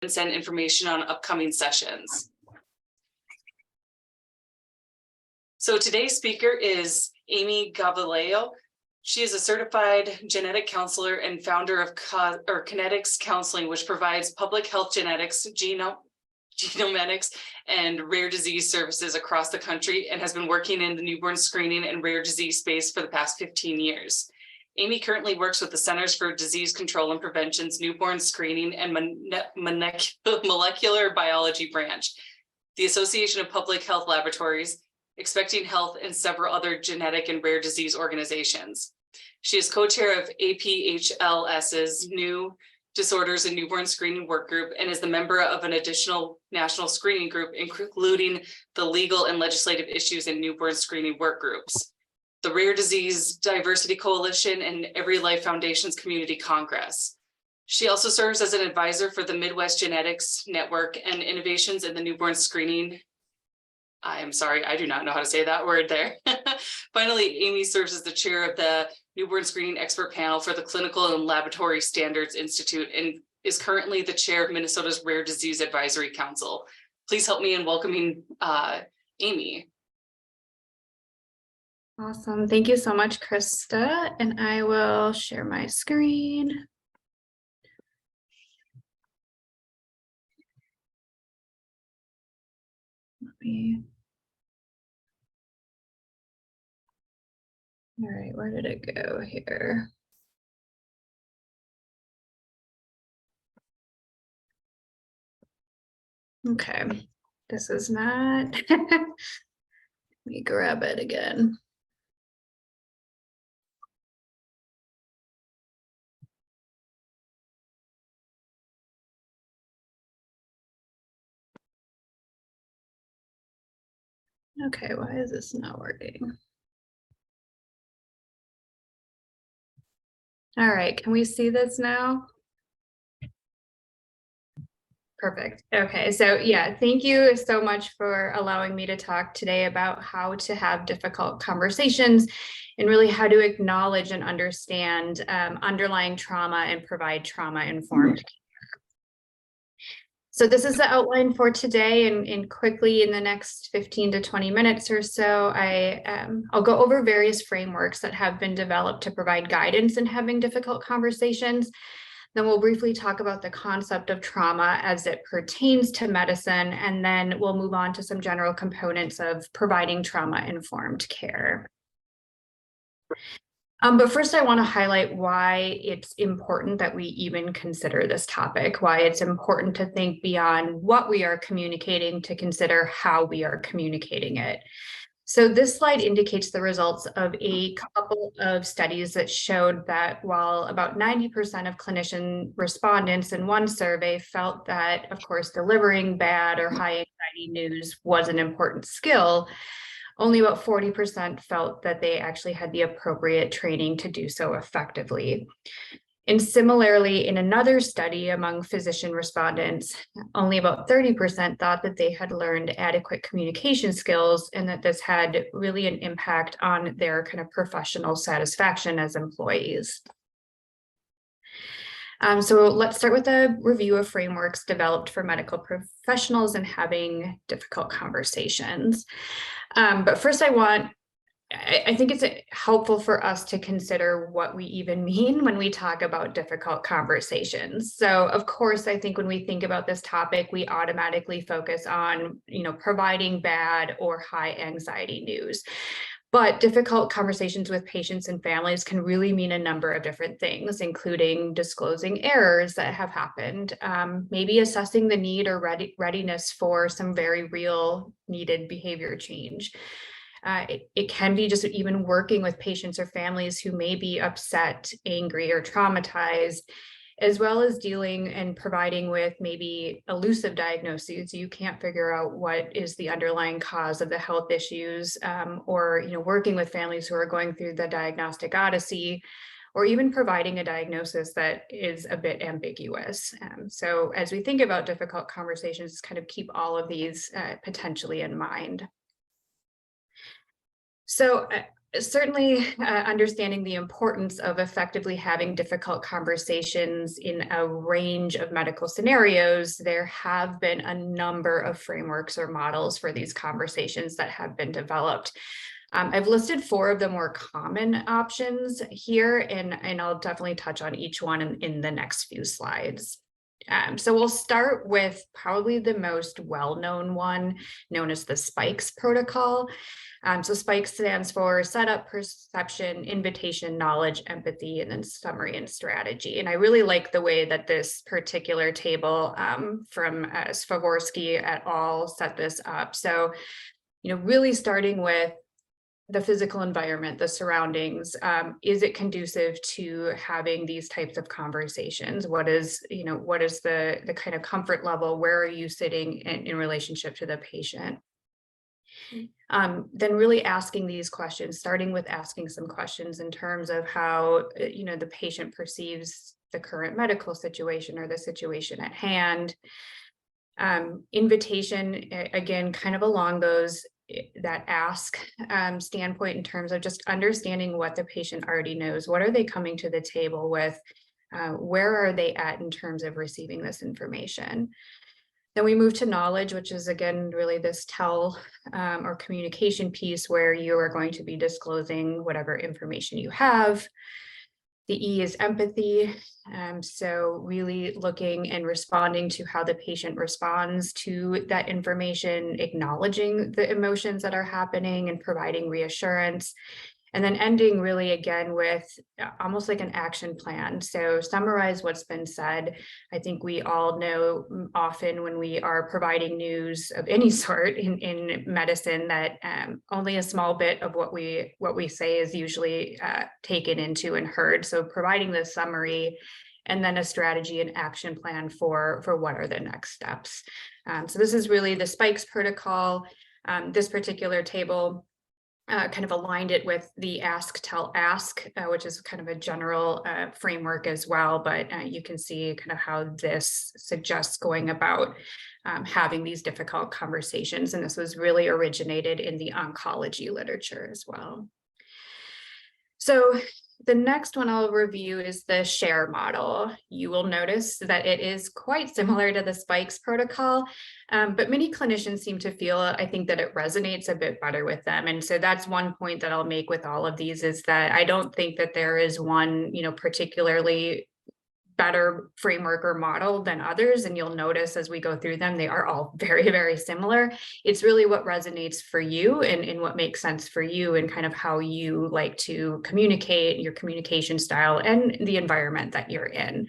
and send information on upcoming sessions. So today's speaker is Amy Gaviglio. She is a certified genetic counselor and founder of Connetics Consulting, which provides public health genetics, genomics, and rare disease services across the country, and has been working in the newborn screening and rare disease space for the past 15 years. Amy currently works with the Centers for Disease Control and Prevention's newborn screening and molecular biology branch, the Association of Public Health Laboratories, Expecting Health, and several other genetic and rare disease organizations. She is co-chair of APHLS's New Disorders and Newborn Screening Workgroup and is the member of an additional national screening group, including the legal and legislative issues in newborn screening workgroups, the Rare Disease Diversity Coalition, and EveryLife Foundation's Community Congress. She also serves as an advisor for the Midwest Genetics Network and Innovations in the Newborn Screening. I'm sorry, I do not know how to say that word there. Finally, Amy serves as the chair of the Newborn Screening Expert Panel for the Clinical and Laboratory Standards Institute and is currently the chair of Minnesota's Rare Disease Advisory Council. Please help me in welcoming Amy. Awesome. Thank you so much, Krista. And I will share my screen. All right, where did it go here? Okay, this is not. Let me grab it again. Okay, why is this not working? All right, can we see this now? Perfect. Okay, so yeah, thank you so much for allowing me to talk today about how to have difficult conversations and really how to acknowledge and understand underlying trauma and provide trauma-informed care. So this is the outline for today, and quickly in the next 15 to 20 minutes or so, I'll go over various frameworks that have been developed to provide guidance in having difficult conversations. Then we'll briefly talk about the concept of trauma as it pertains to medicine, and then we'll move on to some general components of providing trauma-informed care. But first, I want to highlight why it's important that we even consider this topic, why it's important to think beyond what we are communicating to consider how we are communicating it. So this slide indicates the results of a couple of studies that showed that while about 90% of clinician respondents in one survey felt that, of course, delivering bad or high anxiety news was an important skill, only about 40% felt that they actually had the appropriate training to do so effectively. And similarly, in another study among physician respondents, only about 30% thought that they had learned adequate communication skills and that this had really an impact on their kind of professional satisfaction as employees. So let's start with a review of frameworks developed for medical professionals and having difficult conversations. But first I think it's helpful for us to consider what we even mean when we talk about difficult conversations. So of course, I think when we think about this topic, we automatically focus on, providing bad or high anxiety news. But difficult conversations with patients and families can really mean a number of different things, including disclosing errors that have happened, maybe assessing the need or readiness for some very real needed behavior change. It can be just even working with patients or families who may be upset, angry, or traumatized, as well as dealing and providing with maybe elusive diagnoses. You can't figure out what is the underlying cause of the health issues, or working with families who are going through the diagnostic odyssey, or even providing a diagnosis that is a bit ambiguous. So as we think about difficult conversations, kind of keep all of these potentially in mind. So certainly understanding the importance of effectively having difficult conversations in a range of medical scenarios, there have been a number of frameworks or models for these conversations that have been developed. I've listed 4 of the more common options here, and I'll definitely touch on each one in the next few slides. So we'll start with probably the most well-known one, known as the SPIKES protocol. So SPIKES stands for Setup, Perception, Invitation, Knowledge, Empathy, and then Summary and Strategy. And I really like the way that this particular table from Swarovski et al. Set this up. So, really starting with the physical environment, the surroundings, is it conducive to having these types of conversations? What is the kind of comfort level? Where are you sitting in relationship to the patient? Then really asking these questions, starting with asking some questions in terms of how, the patient perceives the current medical situation or the situation at hand. Invitation, again, kind of along that ask standpoint in terms of just understanding what the patient already knows. What are they coming to the table with? Where are they at in terms of receiving this information? Then we move to knowledge, which is, again, really this tell or communication piece where you are going to be disclosing whatever information you have. The E is empathy. So really looking and responding to how the patient responds to that information, acknowledging the emotions that are happening and providing reassurance. And then ending really again with almost like an action plan. So summarize what's been said. I think we all know often when we are providing news of any sort in medicine that only a small bit of what we say is usually taken into and heard. So providing the summary and then a strategy and action plan for what are the next steps. So this is really the SPIKES protocol. This particular table kind of aligned it with the ask, tell, ask, which is kind of a general framework as well. But you can see kind of how this suggests going about having these difficult conversations. And this was really originated in the oncology literature as well. So the next one I'll review is the SHARE model. You will notice that it is quite similar to the SPIKES protocol, but many clinicians seem to feel, I think, that it resonates a bit better with them. And so that's one point that I'll make with all of these is that I don't think that there is one, particularly better framework or model than others. And you'll notice as we go through them, they are all very, very similar. It's really what resonates for you and what makes sense for you and kind of how you like to communicate, your communication style and the environment that you're in.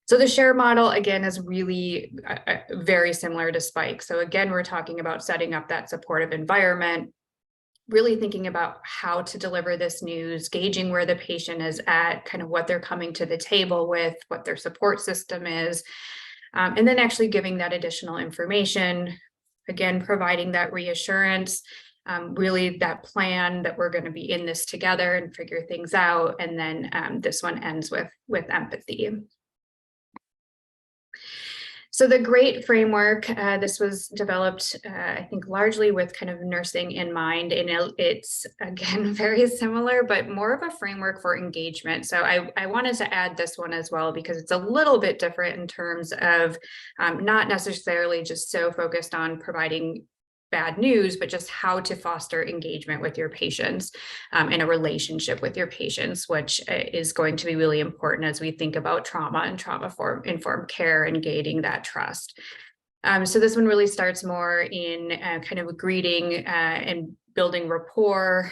So the SHARE model, again, is really very similar to SPIKE. So again, we're talking about setting up that supportive environment, really thinking about how to deliver this news, gauging where the patient is at, kind of what they're coming to the table with, what their support system is, and then actually giving that additional information, again, providing that reassurance, really that plan that we're going to be in this together and figure things out. And then this one ends with empathy. So the GREAT framework, this was developed, I think, largely with kind of nursing in mind, and it's, again, very similar, but more of a framework for engagement. So I wanted to add this one as well, because it's a little bit different in terms of not necessarily just so focused on providing bad news, but just how to foster engagement with your patients and a relationship with your patients, which is going to be really important as we think about trauma and trauma-informed care and gaining that trust. So this one really starts more in kind of a greeting and building rapport,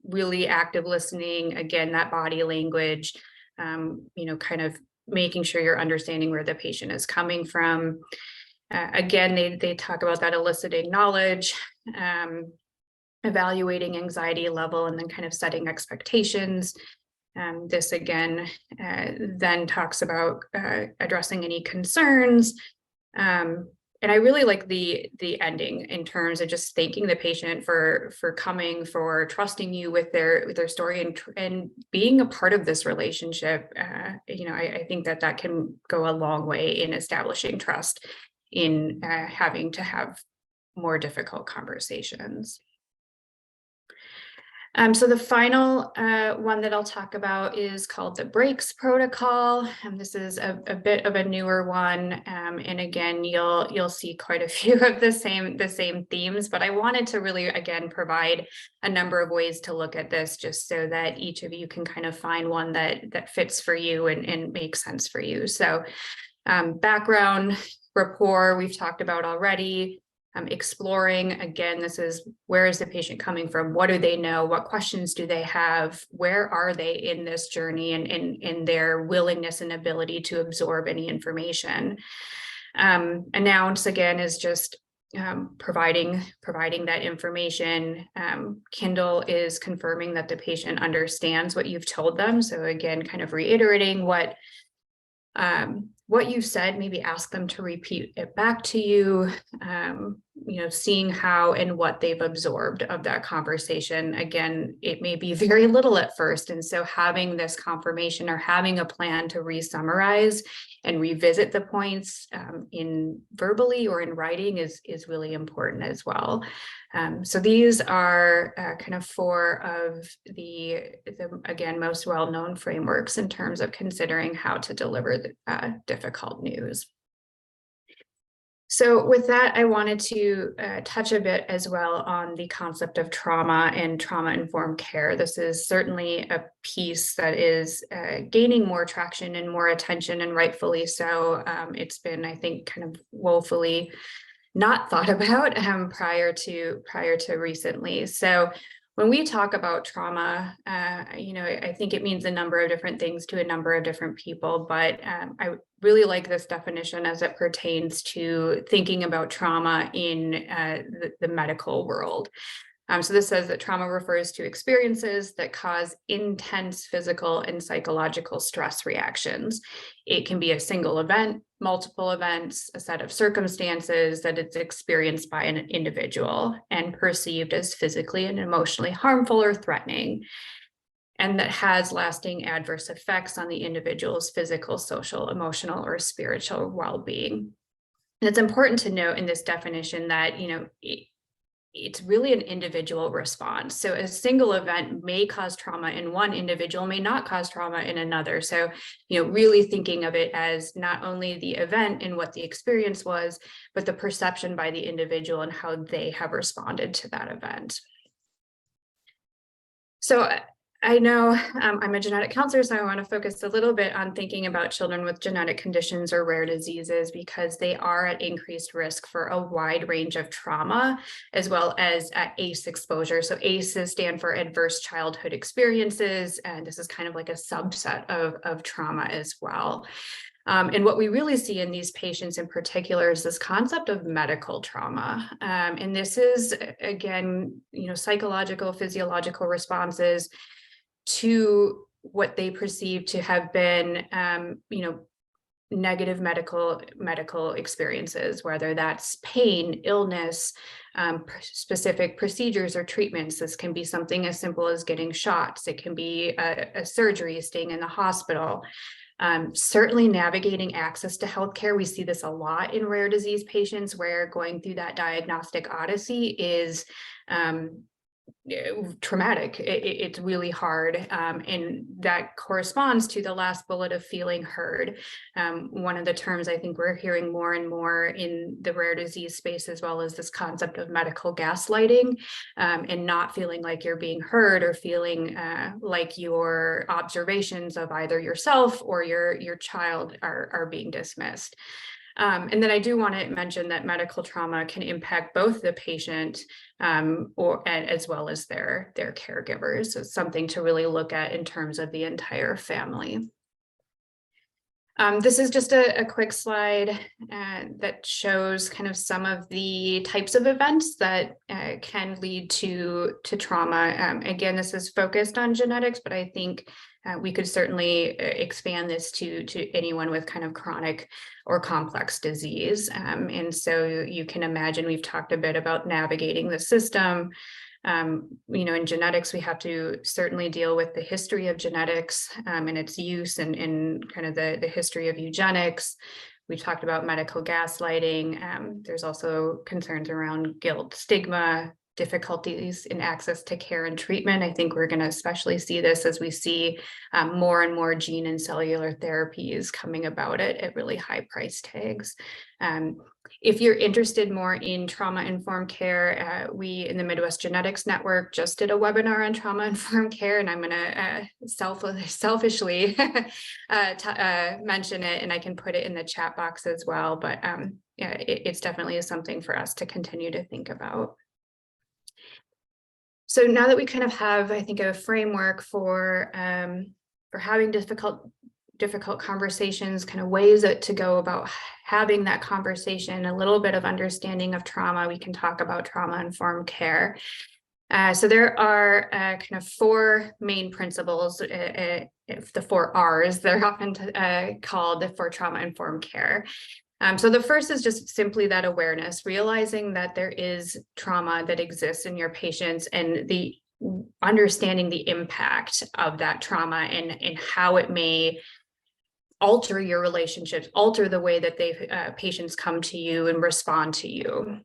really active listening, again, that body language, kind of making sure you're understanding where the patient is coming from. Again, they talk about that eliciting knowledge, evaluating anxiety level, and then kind of setting expectations. This again then talks about addressing any concerns. And I really like the ending in terms of just thanking the patient for coming, for trusting you with their story and being a part of this relationship. I think that can go a long way in establishing trust in having to have more difficult conversations. So the final one that I'll talk about is called the breaks protocol. And this is a bit of a newer one. And again, you'll see quite a few of the same themes, but I wanted to really, again, provide a number of ways to look at this just so that each of you can kind of find one that fits for you and makes sense for you. So background, rapport, we've talked about already. Exploring, again, this is where is the patient coming from? What do they know? What questions do they have? Where are they in this journey and in their willingness and ability to absorb any information? Announce, again, is just providing that information. Kindle is confirming that the patient understands what you've told them. So again, kind of reiterating what you've said, maybe ask them to repeat it back to you, seeing how and what they've absorbed of that conversation. Again, it may be very little at first. And so having this confirmation or having a plan to re-summarize and revisit the points in verbally or in writing is really important as well. So these are kind of 4 of the again, most well-known frameworks in terms of considering how to deliver the difficult news. So with that, I wanted to touch a bit as well on the concept of trauma and trauma-informed care. This is certainly a piece that is gaining more traction and more attention, and rightfully so. It's been, I think, kind of woefully not thought about prior to recently. So when we talk about trauma, I think it means a number of different things to a number of different people, but I really like this definition as it pertains to thinking about trauma in the medical world. So this says that trauma refers to experiences that cause intense physical and psychological stress reactions. It can be a single event, multiple events, a set of circumstances that it's experienced by an individual and perceived as physically and emotionally harmful or threatening, and that has lasting adverse effects on the individual's physical, social, emotional, or spiritual well-being. And it's important to note in this definition that, it's really an individual response. So a single event may cause trauma in one individual, may not cause trauma in another. So, really thinking of it as not only the event and what the experience was, but the perception by the individual and how they have responded to that event. So I know I'm a genetic counselor, so I want to focus a little bit on thinking about children with genetic conditions or rare diseases, because they are at increased risk for a wide range of trauma, as well as ACE exposure. So ACEs stand for adverse childhood experiences, and this is kind of like a subset of trauma as well. And what we really see in these patients in particular is this concept of medical trauma. And this is, again, psychological, physiological responses to what they perceive to have been, negative medical experiences, whether that's pain, illness, specific procedures or treatments. This can be something as simple as getting shots. It can be a surgery, staying in the hospital. Certainly navigating access to healthcare. We see this a lot in rare disease patients, where going through that diagnostic odyssey is traumatic. It's really hard, and that corresponds to the last bullet of feeling heard. One of the terms I think we're hearing more and more in the rare disease space, as well as this concept of medical gaslighting, and not feeling like you're being heard, or feeling like your observations of either yourself or your child are being dismissed. And then I do want to mention that medical trauma can impact both the patient as well as their caregivers. So it's something to really look at in terms of the entire family. This is just a quick slide that shows kind of some of the types of events that can lead to trauma. Again, this is focused on genetics, but I think we could certainly expand this to anyone with kind of chronic or complex disease. And so you can imagine, we've talked a bit about navigating the system. In genetics, we have to certainly deal with the history of genetics and its use, and kind of the history of eugenics. We talked about medical gaslighting. There's also concerns around guilt, stigma, difficulties in access to care and treatment. I think we're going to especially see this as we see more and more gene and cellular therapies coming about at really high price tags. If you're interested more in trauma-informed care, we in the Midwest Genetics Network just did a webinar on trauma-informed care, and I'm going to selfishly mention it, and I can put it in the chat box as well. But yeah, it's definitely something for us to continue to think about. So now that we kind of have, I think, a framework for having difficult conversations, kind of ways to go about having that conversation, a little bit of understanding of trauma, we can talk about trauma-informed care. So there are kind of 4 main principles, the 4 R's, they're often called for trauma-informed care. So the first is just simply that awareness, realizing that there is trauma that exists in your patients, and the understanding the impact of that trauma and how it may alter your relationships, alter the way that patients come to you and respond to you.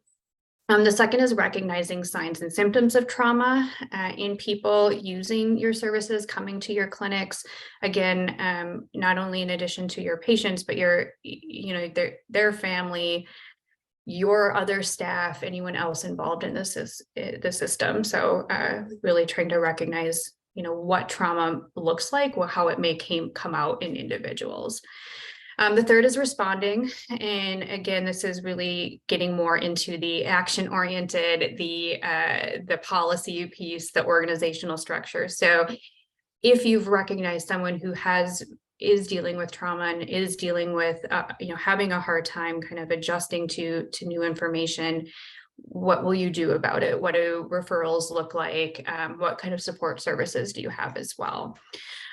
The second is recognizing signs and symptoms of trauma in people using your services, coming to your clinics. Again, not only in addition to your patients, but their family, your other staff, anyone else involved in the system. So really trying to recognize, what trauma looks like, how it may come out in individuals. The third is responding. And again, this is really getting more into the action-oriented, the policy piece, the organizational structure. So if you've recognized someone who is dealing with trauma and is dealing with, having a hard time kind of adjusting to new information, what will you do about it? What do referrals look like? What kind of support services do you have as well?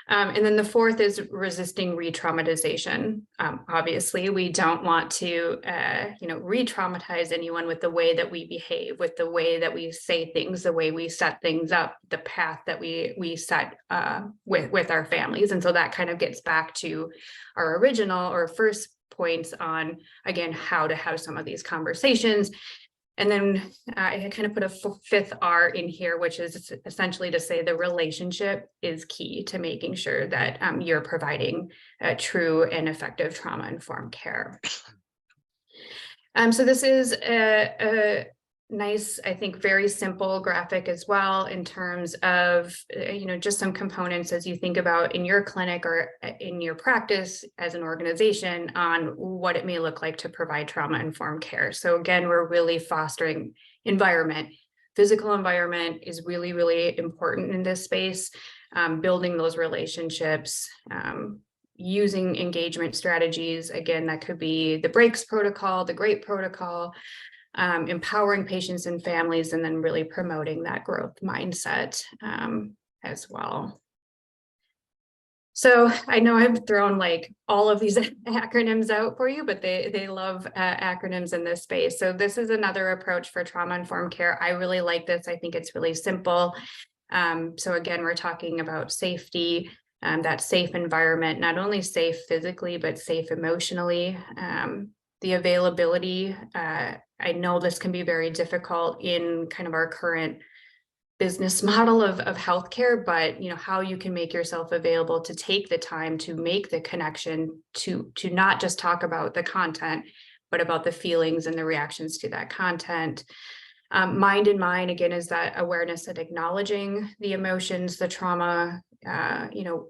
And then the fourth is resisting re-traumatization. Obviously, we don't want to, re-traumatize anyone with the way that we behave, with the way that we say things, the way we set things up, the path that we set with our families. And so that kind of gets back to our original or first points on, again, how to have some of these conversations. And then I kind of put a 5th R in here, which is essentially to say the relationship is key to making sure that you're providing true and effective trauma-informed care. So this is a nice, I think, very simple graphic as well in terms of, just some components as you think about in your clinic or in your practice as an organization on what it may look like to provide trauma-informed care. So again, we're really fostering environment. Physical environment is really, really important in this space, building those relationships, using engagement strategies. Again, that could be the breaks protocol, the GREAT protocol, empowering patients and families, and then really promoting that growth mindset as well. So I know I've thrown like all of these acronyms out for you, but they love acronyms in this space. So this is another approach for trauma-informed care. I really like this. I think it's really simple. So again, we're talking about safety, that safe environment, not only safe physically, but safe emotionally. The availability, I know this can be very difficult in kind of our current business model of healthcare, but how you can make yourself available to take the time to make the connection, to not just talk about the content, but about the feelings and the reactions to that content. Mind in mind, again, is that awareness and acknowledging the emotions, the trauma,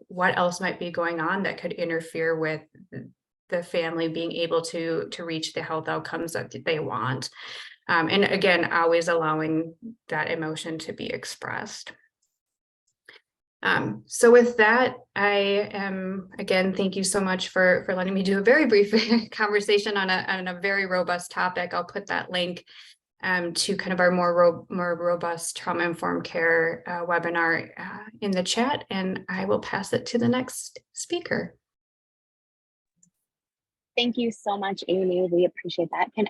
what else might be going on that could interfere with the family being able to reach the health outcomes that they want. And again, always allowing that emotion to be expressed. So with that, I am, again, thank you so much for letting me do a very brief conversation on a very robust topic. I'll put that link to kind of our more robust trauma-informed care webinar in the chat, and I will pass it to the next speaker. Thank you so much, Amy. We appreciate that. Can